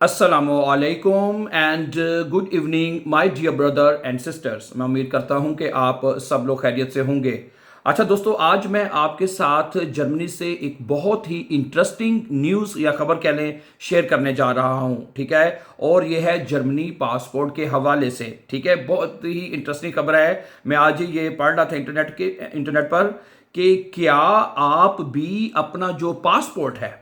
अस्सलामुअलैकुम and good evening my dear brother and sisters. मैं उम्मीद करता हूं कि आप सब लोग खैरियत से होंगे। अच्छा दोस्तों, आज मैं आपके साथ जर्मनी से एक बहुत ही इंटरेस्टिंग न्यूज़ या खबर कह लें शेयर करने जा रहा हूं। ठीक है, और ये है जर्मनी पासपोर्ट के हवाले से। ठीक है, बहुत ही इंटरेस्टिंग खबर है। मैं आज ही ये पढ़ रहा था इंटरनेट पर कि क्या आप भी अपना जो पासपोर्ट है,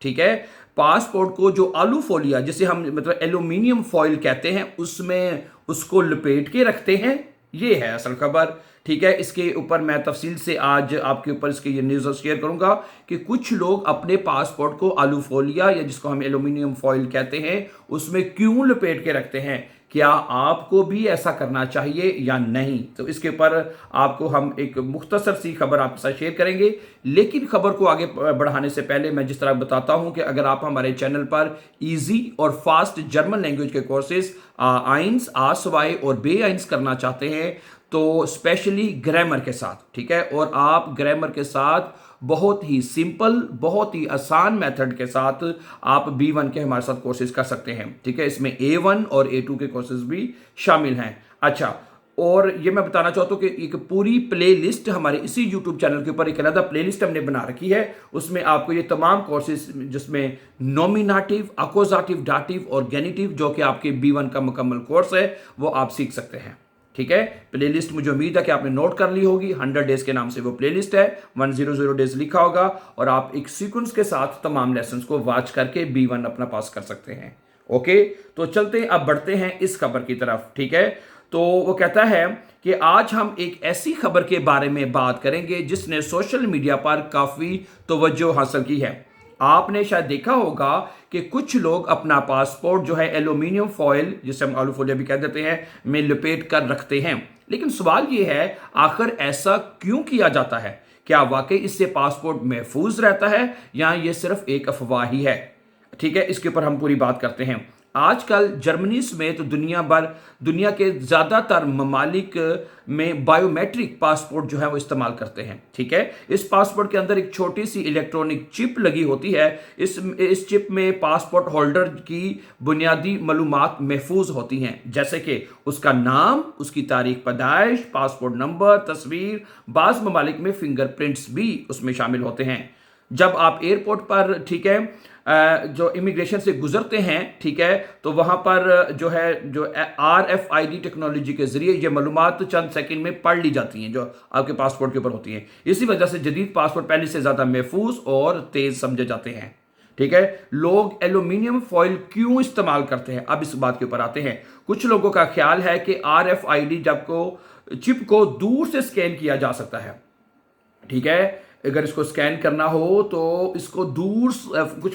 ठीक है, पासपोर्ट को जो आलू फोलिया जिसे हम मतलब एल्यूमिनियम फॉइल कहते हैं उसमें उसको लपेट के रखते हैं। ये है असल खबर। ठीक है, इसके ऊपर मैं तफसील से आज आपके ऊपर इसके ये न्यूज़ शेयर करूंगा कि कुछ लोग अपने पासपोर्ट को आलू फोलिया या जिसको हम एल्यूमिनियम फॉइल कहते हैं उसमें क्यों लपेट के रखते हैं। क्या आपको भी ऐसा करना चाहिए या नहीं, तो इसके ऊपर आपको हम एक मुख्तसर सी खबर आपके साथ शेयर करेंगे। लेकिन खबर को आगे बढ़ाने से पहले मैं जिस तरह बताता हूं कि अगर आप हमारे चैनल पर इजी और फास्ट जर्मन लैंग्वेज के कोर्सेज आइंस आसवाई और बे आइंस करना चाहते हैं तो स्पेशली ग्रामर के साथ, ठीक है, और आप ग्रामर के साथ बहुत ही सिंपल बहुत ही आसान मेथड के साथ आप B1 के हमारे साथ कोर्सेज कर सकते हैं। ठीक है, इसमें A1 और A2 के कोर्सेज भी शामिल हैं। अच्छा, और ये मैं बताना चाहता हूँ कि एक पूरी प्ले लिस्ट हमारे इसी यूट्यूब चैनल के ऊपर एक अलग प्ले लिस्ट हमने बना रखी है। उसमें आपको ये तमाम कोर्सेज जिसमें नॉमिनेटिव, अकोजाटिव, डाटिव और गेनिटिव जो कि आपके B1 का मुकम्मल कोर्स है वो आप सीख सकते हैं। ठीक है, प्लेलिस्ट मुझे उम्मीद है कि आपने नोट कर ली होगी। 100 डेज के नाम से वो प्लेलिस्ट है, 100 डेज लिखा होगा और आप एक सीक्वेंस के साथ तमाम लेसन्स को वॉच करके B1 अपना पास कर सकते हैं। ओके, तो चलते हैं, अब बढ़ते हैं इस खबर की तरफ। ठीक है, तो वो कहता है कि आज हम एक ऐसी खबर के बारे में बात करेंगे जिसने सोशल मीडिया पर काफी तवज्जो हासिल की है। आपने शायद देखा होगा कि कुछ लोग अपना पासपोर्ट जो है एल्यूमिनियम फॉइल जिसे हम आलू फोलिया भी कह देते हैं में लपेट कर रखते हैं। लेकिन सवाल यह है, आखिर ऐसा क्यों किया जाता है? क्या वाकई इससे पासपोर्ट महफूज रहता है या ये सिर्फ एक अफवाह ही है? ठीक है, इसके ऊपर हम पूरी बात करते हैं। आजकल जर्मनी समेत दुनिया के ज़्यादातर ममालिक में बायोमेट्रिक पासपोर्ट जो है वो इस्तेमाल करते हैं। ठीक है, इस पासपोर्ट के अंदर एक छोटी सी इलेक्ट्रॉनिक चिप लगी होती है। इस चिप में पासपोर्ट होल्डर की बुनियादी मालूमात महफूज होती हैं, जैसे कि उसका नाम, उसकी तारीख पैदाइश, पासपोर्ट नंबर, तस्वीर। बाज़ ममालिक में फिंगरप्रिंट्स भी उसमें शामिल होते हैं। जब आप एयरपोर्ट पर, ठीक है, जो इमिग्रेशन से गुजरते हैं, ठीक है, तो वहां पर जो है जो RFID टेक्नोलॉजी के जरिए ये मालूमात चंद सेकंड में पढ़ ली जाती हैं जो आपके पासपोर्ट के ऊपर होती हैं। इसी वजह से जदीद पासपोर्ट पहले से ज्यादा महफूज और तेज समझे जाते हैं। ठीक है, लोग एल्यूमिनियम फॉइल क्यों इस्तेमाल करते हैं, अब इस बात के ऊपर आते हैं। कुछ लोगों का ख्याल है कि RFID चिप को दूर से स्कैन किया जा सकता है। ठीक है, अगर इसको स्कैन करना हो तो इसको दूर कुछ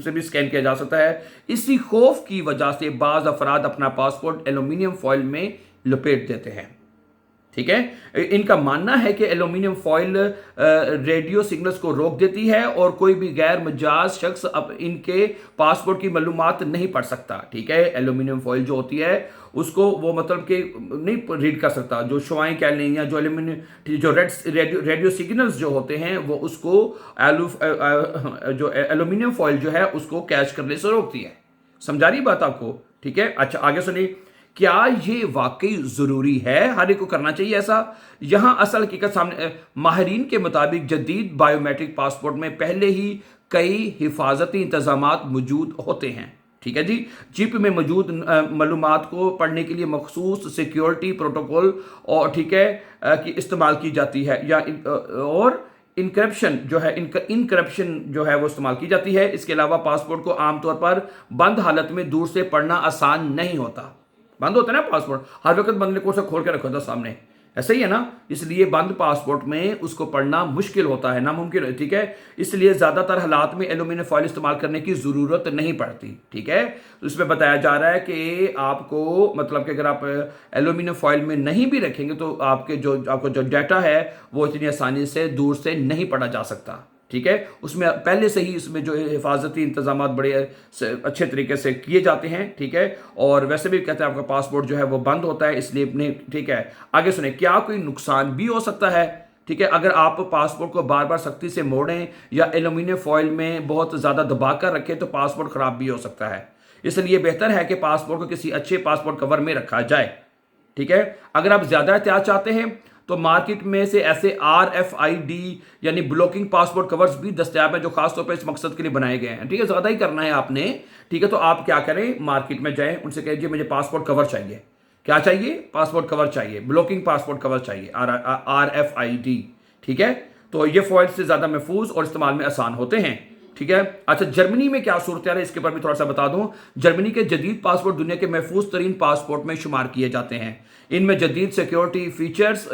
से भी स्कैन किया जा सकता है। इसी खौफ की वजह से बाज अफराद अपना पासपोर्ट एल्यूमिनियम फॉइल में लपेट देते हैं। ठीक है, इनका मानना है कि एल्यूमिनियम फॉइल रेडियो सिग्नल्स को रोक देती है और कोई भी गैर मजाज शख्स अब इनके पासपोर्ट की मालूमात नहीं पढ़ सकता। ठीक है, एल्यूमिनियम फॉइल जो होती है उसको वो मतलब कि नहीं रीड कर सकता। जो शुआएं कह लें या जो एल्यूमिनियम जो रेडियो सिग्नल्स जो होते हैं वो उसको जो एल्यूमिनियम फॉइल जो है उसको कैच करने से रोकती है। समझा रही बात आपको? ठीक है, अच्छा आगे सुनिए। क्या ये वाकई जरूरी है? हर एक को करना चाहिए ऐसा? यहां असल हकीकत सामने माहिरीन के मुताबिक जदीद बायोमेट्रिक पासपोर्ट में पहले ही कई हिफाजती इंतजामात मौजूद होते हैं। ठीक है जी, चिप में मौजूद मालूमात को पढ़ने के लिए मखसूस सिक्योरिटी प्रोटोकॉल और ठीक है कि इस्तेमाल की जाती है या और इनक्रप्शन जो है वो इस्तेमाल की जाती है। इसके अलावा पासपोर्ट को आमतौर पर बंद हालत में दूर से पढ़ना आसान नहीं होता। बंद होता है ना पासपोर्ट, हर वक्त बंद को से खोल के रखो था सामने, ऐसा ही है ना। इसलिए बंद पासपोर्ट में उसको पढ़ना मुश्किल होता है, नामुमकिन है। ठीक है, इसलिए ज्यादातर हालात में एल्यूमिनियम फॉइल इस्तेमाल करने की जरूरत नहीं पड़ती। ठीक है, तो इसमें बताया जा रहा है कि आपको मतलब कि अगर आप एल्यूमिनियम फॉइल में नहीं भी रखेंगे तो आपको जो डाटा है वो इतनी आसानी से दूर से नहीं पढ़ा जा सकता। ठीक है, उसमें पहले से ही इसमें जो हिफाजती इंतजाम बड़े अच्छे तरीके से किए जाते हैं। ठीक है, और वैसे भी कहते हैं आपका पासपोर्ट जो है वो बंद होता है, इसलिए अपने ठीक है। आगे सुने, क्या कोई नुकसान भी हो सकता है? ठीक है, अगर आप पासपोर्ट को बार बार सख्ती से मोड़ें या एल्यूमिनियम फॉइल में बहुत ज़्यादा दबा कर रखें तो पासपोर्ट ख़राब भी हो सकता है। इसलिए बेहतर है कि पासपोर्ट को किसी अच्छे पासपोर्ट कवर में रखा जाए। ठीक है, अगर आप ज्यादा एहतियात चाहते हैं तो मार्केट में से ऐसे RFID यानी ब्लॉकिंग पासपोर्ट कवर्स भी दस्तयाब हैं जो खासतौर पर इस मकसद के लिए बनाए गए हैं। ठीक है, ज्यादा ही करना है आपने, ठीक है, तो आप क्या करें, मार्केट में जाएं, उनसे कहिए मुझे पासपोर्ट कवर चाहिए। क्या चाहिए? पासपोर्ट कवर चाहिए, ब्लॉकिंग पासपोर्ट कवर चाहिए, RFID। ठीक है, तो ये फॉइल से ज्यादा महफूज और इस्तेमाल में आसान होते हैं। ठीक है, अच्छा, जर्मनी में क्या सूरत है इसके ऊपर भी थोड़ा सा बता दूं। जर्मनी के जदीद पासपोर्ट दुनिया के महफूज तरीन पासपोर्ट में शुमार किए जाते हैं। इनमें जदीद सिक्योरिटी फीचर्स,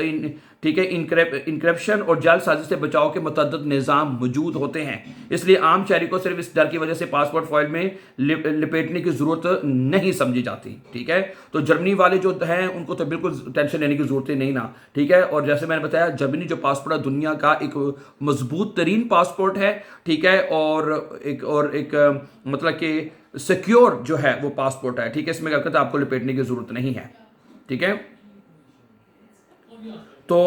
ठीक है, इंक्रिप्शन और जालसाजी से बचाव के मुतअद्दिद निज़ाम मौजूद होते हैं। इसलिए आम शहरी को सिर्फ इस डर की वजह से पासपोर्ट फॉइल में लपेटने की जरूरत नहीं समझी जाती। ठीक है, तो जर्मनी वाले जो हैं उनको तो बिल्कुल टेंशन लेने की जरूरत ही नहीं ना। ठीक है, और जैसे मैंने बताया, जर्मनी जो पासपोर्ट है दुनिया का एक मजबूत तरीन पासपोर्ट है। ठीक है, और एक मतलब कि सिक्योर जो है वो पासपोर्ट है। ठीक है, इसमें क्या कहते हैं, आपको लपेटने की जरूरत नहीं है। ठीक है, तो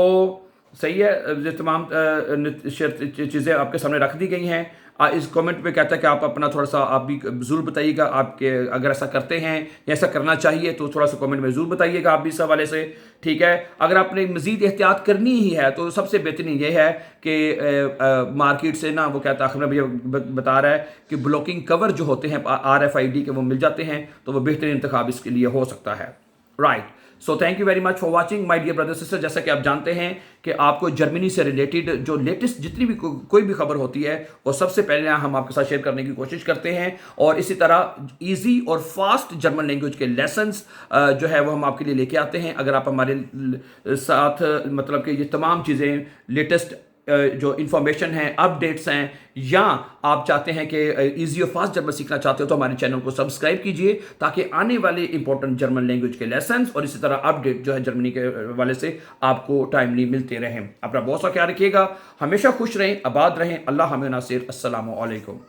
सही है, ये तमाम चीज़ें आपके सामने रख दी गई हैं। इस कमेंट में कहता है कि आप अपना थोड़ा सा आप भी ज़रूर बताइएगा, आपके अगर ऐसा करते हैं या ऐसा करना चाहिए तो थोड़ा सा कमेंट में ज़रूर बताइएगा आप भी इस हवाले से। ठीक है, अगर आपने मज़ीद एहतियात करनी ही है तो सबसे बेहतरीन ये है कि मार्केट से ना, वो कहता है भैया बता रहा है कि ब्लॉकिंग कवर जो होते हैं RFID के वो मिल जाते हैं, तो वो बेहतरीन इंतखाब इसके लिए हो सकता है। Right, so thank you very much for watching my dear brother sister. जैसा कि आप जानते हैं कि आपको जर्मनी से रिलेटेड जो लेटेस्ट जितनी भी कोई भी खबर होती है वो सबसे पहले हम आपके साथ शेयर करने की कोशिश करते हैं, और इसी तरह इजी और फास्ट जर्मन लैंग्वेज के लेसन्स जो है वो हम आपके लिए लेके आते हैं। अगर आप हमारे साथ मतलब कि ये तमाम चीज़ें लेटेस्ट जो इन्फॉर्मेशन है, अपडेट्स हैं, या आप चाहते हैं कि इजी और फास्ट जर्मन सीखना चाहते हो तो हमारे चैनल को सब्सक्राइब कीजिए, ताकि आने वाले इंपॉर्टेंट जर्मन लैंग्वेज के लेसन्स और इसी तरह अपडेट जो है जर्मनी के वाले से आपको टाइमली मिलते रहें। अपना बहुत सा ख्याल रखिएगा, हमेशा खुश रहें, आबाद रहें। अल्लाह हमें नासिर। अस्सलामु अलैकुम।